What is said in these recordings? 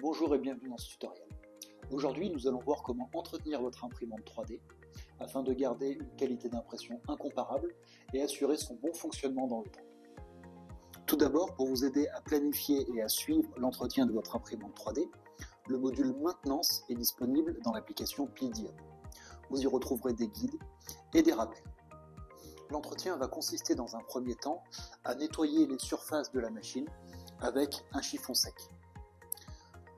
Bonjour et bienvenue dans ce tutoriel. Aujourd'hui, nous allons voir comment entretenir votre imprimante 3D afin de garder une qualité d'impression incomparable et assurer son bon fonctionnement dans le temps. Tout d'abord, pour vous aider à planifier et à suivre l'entretien de votre imprimante 3D, le module Maintenance est disponible dans l'application PILDIUM. Vous y retrouverez des guides et des rappels. L'entretien va consister dans un premier temps à nettoyer les surfaces de la machine avec un chiffon sec.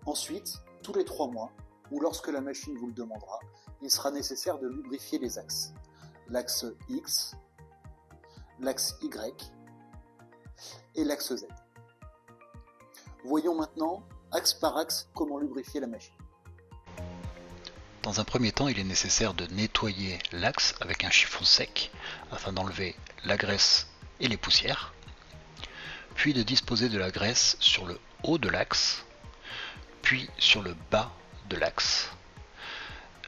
Ensuite, tous les 3 mois, ou lorsque la machine vous le demandera, il sera nécessaire de lubrifier les axes. L'axe X, l'axe Y et l'axe Z. Voyons maintenant, axe par axe, comment lubrifier la machine. Dans un premier temps, il est nécessaire de nettoyer l'axe avec un chiffon sec afin d'enlever la graisse et les poussières, puis de disposer de la graisse sur le haut de l'axe, puis sur le bas de l'axe.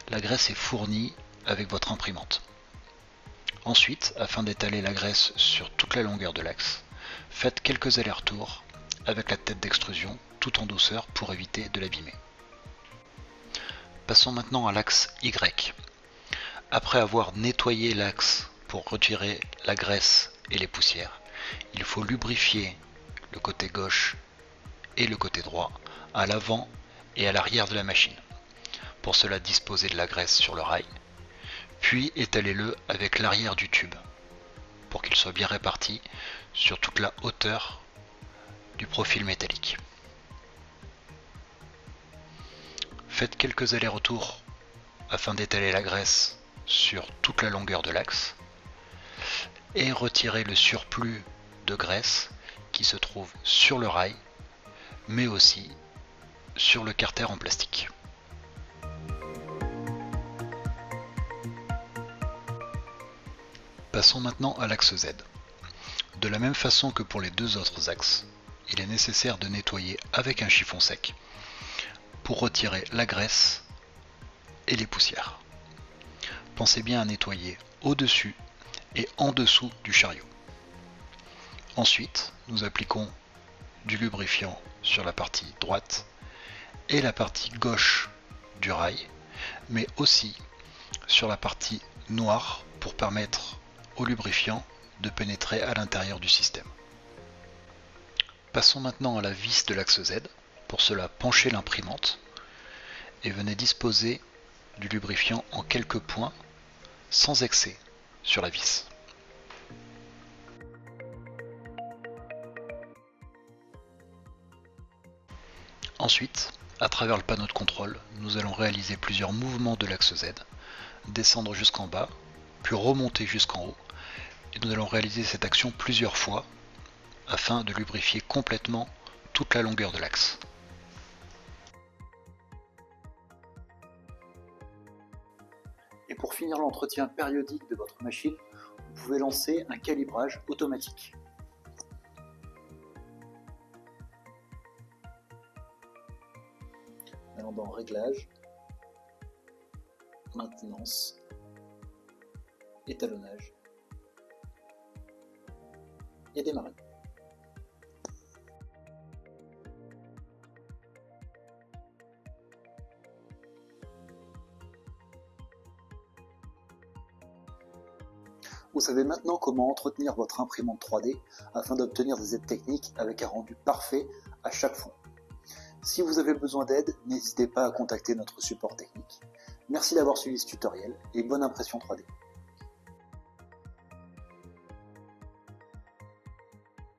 La graisse est fournie avec votre imprimante. Ensuite, afin d'étaler la graisse sur toute la longueur de l'axe, faites quelques allers-retours avec la tête d'extrusion tout en douceur pour éviter de l'abîmer. Passons maintenant à l'axe Y. Après avoir nettoyé l'axe pour retirer la graisse et les poussières, il faut lubrifier le côté gauche et le côté droit à l'avant et à l'arrière de la machine. Pour cela, disposez de la graisse sur le rail, puis étalez-le avec l'arrière du tube pour qu'il soit bien réparti sur toute la hauteur du profil métallique. Faites quelques allers-retours afin d'étaler la graisse sur toute la longueur de l'axe et retirez le surplus de graisse qui se trouve sur le rail mais aussi sur le carter en plastique. Passons maintenant à l'axe Z. De la même façon que pour les deux autres axes, il est nécessaire de nettoyer avec un chiffon sec pour retirer la graisse et les poussières. Pensez bien à nettoyer au-dessus et en dessous du chariot. Ensuite, nous appliquons du lubrifiant sur la partie droite et la partie gauche du rail, mais aussi sur la partie noire pour permettre au lubrifiant de pénétrer à l'intérieur du système. Passons maintenant à la vis de l'axe Z. Pour cela, penchez l'imprimante et venez disposer du lubrifiant en quelques points sans excès sur la vis. Ensuite, à travers le panneau de contrôle, nous allons réaliser plusieurs mouvements de l'axe Z, descendre jusqu'en bas, puis remonter jusqu'en haut, et nous allons réaliser cette action plusieurs fois afin de lubrifier complètement toute la longueur de l'axe. Et pour finir l'entretien périodique de votre machine, vous pouvez lancer un calibrage automatique. Allons dans Réglages, Maintenance, Étalonnage et Démarrer. Vous savez maintenant comment entretenir votre imprimante 3D afin d'obtenir des aides techniques avec un rendu parfait à chaque fois. Si vous avez besoin d'aide, n'hésitez pas à contacter notre support technique. Merci d'avoir suivi ce tutoriel et bonne impression 3D.